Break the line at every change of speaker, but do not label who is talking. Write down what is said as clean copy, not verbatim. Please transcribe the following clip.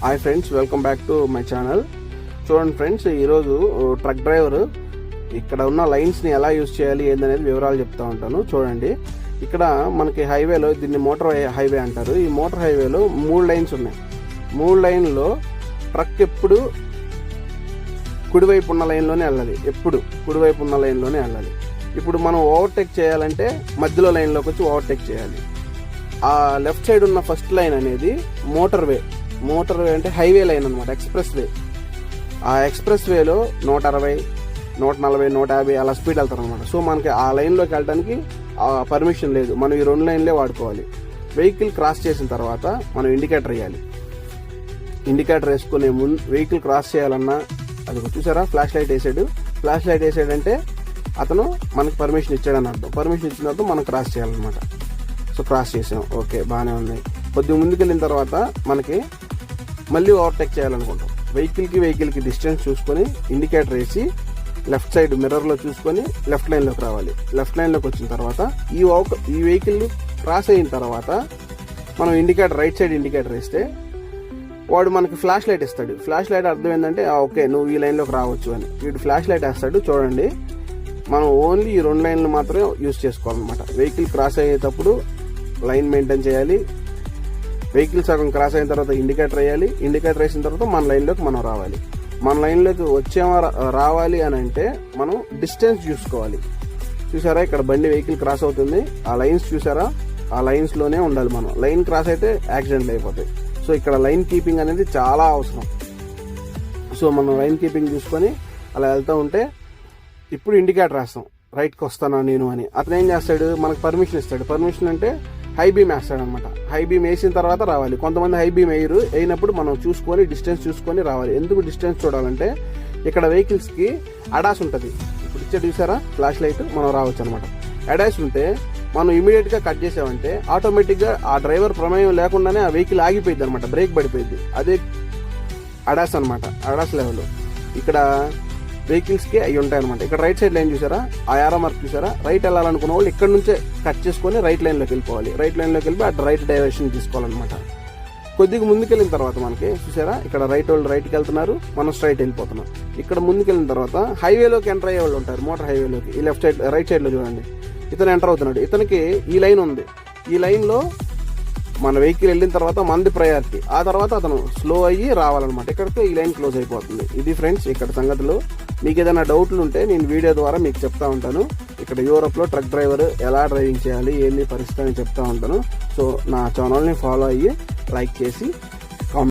Hi friends, welcome back to my channel. చూడండి friends, ఈరోజు truck driver ఇక్కడ ఉన్న లైన్స్ని ఎలా యూజ్ చేయాలి ఏందనేది వివరాలు చెప్తా ఉంటాను. చూడండి, ఇక్కడ మనకి హైవేలో దీన్ని మోటార్ హైవే అంటారు. ఈ మోటార్ హైవేలో 3 లైన్స్ ఉన్నాయి. 3 లైన్లో ట్రక్ ఎప్పుడు కుడివైపు ఉన్న లైన్లోనే వెళ్ళాలి. ఎప్పుడు కుడివైపు ఉన్న లైన్లోనే వెళ్ళాలి. ఇప్పుడు మనం ఓవర్టేక్ చేయాలంటే మధ్యలో లైన్లోకి వచ్చి ఓవర్టేక్ చేయాలి. ఆ లెఫ్ట్ సైడ్ ఉన్న ఫస్ట్ లైన్ అనేది మోటార్ వే అంటే హైవే లైన్ అనమాట, ఎక్స్ప్రెస్ వే. ఆ ఎక్స్ప్రెస్ వేలో 160, 140, 150 అలా స్పీడ్ వెళ్తారు అనమాట. సో మనకి ఆ లైన్లోకి వెళ్ళడానికి పర్మిషన్ లేదు. మనం ఈ 2 లైన్లే వాడుకోవాలి. వెహికల్ క్రాస్ చేసిన తర్వాత మనం ఇండికేటర్ వేయాలి. ఇండికేటర్ వేసుకునే ముందు వెహికల్ క్రాస్ చేయాలన్నా అది చూసారా, ఫ్లాష్ లైట్ వేసాడు. ఫ్లాష్ లైట్ వేసాడంటే అతను మనకి పర్మిషన్ ఇచ్చాడని అర్థం. పర్మిషన్ ఇచ్చిన తర్వాత మనం క్రాస్ చేయాలన్నమాట. సో క్రాస్ చేసాం, ఓకే, బాగానే ఉంది. కొద్దిగా ముందుకు వెళ్ళిన తర్వాత మనకి మళ్ళీ ఓవర్టేక్ చేయాలనుకుంటాం. వెహికల్కి డిస్టెన్స్ చూసుకొని ఇండికేటర్ వేసి లెఫ్ట్ సైడ్ మిర్రర్లో చూసుకొని లెఫ్ట్ లైన్లోకి రావాలి. లెఫ్ట్ లైన్లోకి వచ్చిన తర్వాత ఈ వెహికల్ క్రాస్ అయిన తర్వాత మనం ఇండికేటర్ రైట్ సైడ్ ఇండికేటర్ వేస్తే వాడు మనకి ఫ్లాష్ లైట్ ఇస్తాడు. ఫ్లాష్ లైట్ అర్థం ఏంటంటే ఓకే నువ్వు ఈ లైన్లోకి రావచ్చు అని. వీడు ఫ్లాష్ లైట్ వేస్తాడు. చూడండి, మనం ఓన్లీ ఈ 2 లైన్లు మాత్రమే యూజ్ చేసుకోవాలన్నమాట. వెహికల్ క్రాస్ అయ్యేటప్పుడు లైన్ మెయింటైన్ చేయాలి. వెహికల్ సగం క్రాస్ అయిన తర్వాత ఇండికేటర్ వేయాలి. ఇండికేటర్ వేసిన తర్వాత మన లైన్లోకి మనం రావాలి. మన లైన్లోకి రావాలి అని అంటే మనం డిస్టెన్స్ చూసుకోవాలి. చూసారా, ఇక్కడ బండి వెహికల్ క్రాస్ అవుతుంది. ఆ లైన్స్ చూసారా, ఆ లైన్స్లోనే ఉండాలి మనం. లైన్ క్రాస్ అయితే యాక్సిడెంట్లు అయిపోతాయి. సో ఇక్కడ లైన్ కీపింగ్ అనేది చాలా అవసరం. సో మనం లైన్ కీపింగ్ చూసుకొని అలా వెళ్తూ ఉంటే ఇప్పుడు ఇండికేటర్ వేస్తాం, రైట్కి వస్తానా నేను అని. అతను ఏం చేస్తాడు, మనకు పర్మిషన్ ఇస్తాడు. పర్మిషన్ అంటే హై బీమ్ వేస్తాడు అనమాట. హై బీమ్ వేసిన తర్వాత రావాలి. కొంతమంది హై బీమ్ అయినప్పుడు మనం చూసుకొని డిస్టెన్స్ చూసుకొని రావాలి. ఎందుకు డిస్టెన్స్ చూడాలంటే ఇక్కడ వెహికల్స్కి అడాస్ ఉంటుంది. ఇప్పుడు ఇచ్చే చూసారా ఫ్లాష్ లైట్, మనం రావచ్చు అనమాట. అడాస్ ఉంటే మనం ఇమీడియట్గా కట్ చేసామంటే ఆటోమేటిక్గా ఆ డ్రైవర్ ప్రమేయం లేకుండానే ఆ వెహికల్ ఆగిపోయింది అనమాట, బ్రేక్ పడిపోయింది. అదే అడాస్ అనమాట, అడాస్ లెవెల్. ఇక్కడ వెహికల్స్కి అవి ఉంటాయి అనమాట. ఇక్కడ రైట్ సైడ్ లైన్ చూసారా, ఆ యారో మార్క్ చూసారా, రైట్ వెళ్ళాలనుకున్న వాళ్ళు ఇక్కడ నుంచే కట్ చేసుకొని రైట్ లైన్లోకి వెళ్ళిపోవాలి. రైట్ లైన్లోకి వెళ్ళి అటు రైట్ డైరెక్షన్ తీసుకోవాలన్నమాట. కొద్దిగా ముందుకెళ్ళిన తర్వాత మనకి చూసారా, ఇక్కడ రైట్ వాళ్ళు రైట్కి వెళ్తున్నారు, మనం స్ట్రైట్ వెళ్ళిపోతున్నాం. ఇక్కడ ముందుకెళ్ళిన తర్వాత హైవేలోకి ఎంటర్ అయ్యే వాళ్ళు ఉంటారు. మోటార్ హైవేలోకి ఈ లెఫ్ట్ సైడ్ రైట్ సైడ్లో చూడండి, ఇతను ఎంటర్ అవుతున్నాడు. ఇతనికి ఈ లైన్ ఉంది. ఈ లైన్లో మన వెహికల్ వెళ్ళిన తర్వాత మనది ప్రయారిటీ. ఆ తర్వాత అతను స్లో అయ్యి రావాలన్నమాట. ఇక్కడితో ఈ లైన్ క్లోజ్ అయిపోతుంది. ఇది ఫ్రెండ్స్ ఇక్కడ సంగతులు. మీకు ఏదైనా డౌట్లు ఉంటే నేను వీడియో ద్వారా మీకు చెప్తా ఉంటాను. ఇక్కడ యూరోప్లో ట్రక్ డ్రైవర్ ఎలా డ్రైవింగ్ చేయాలి, ఏంది పరిస్థితి అని చెప్తా ఉంటాను. సో నా ఛానల్ని ఫాలో అయ్యి లైక్ చేసి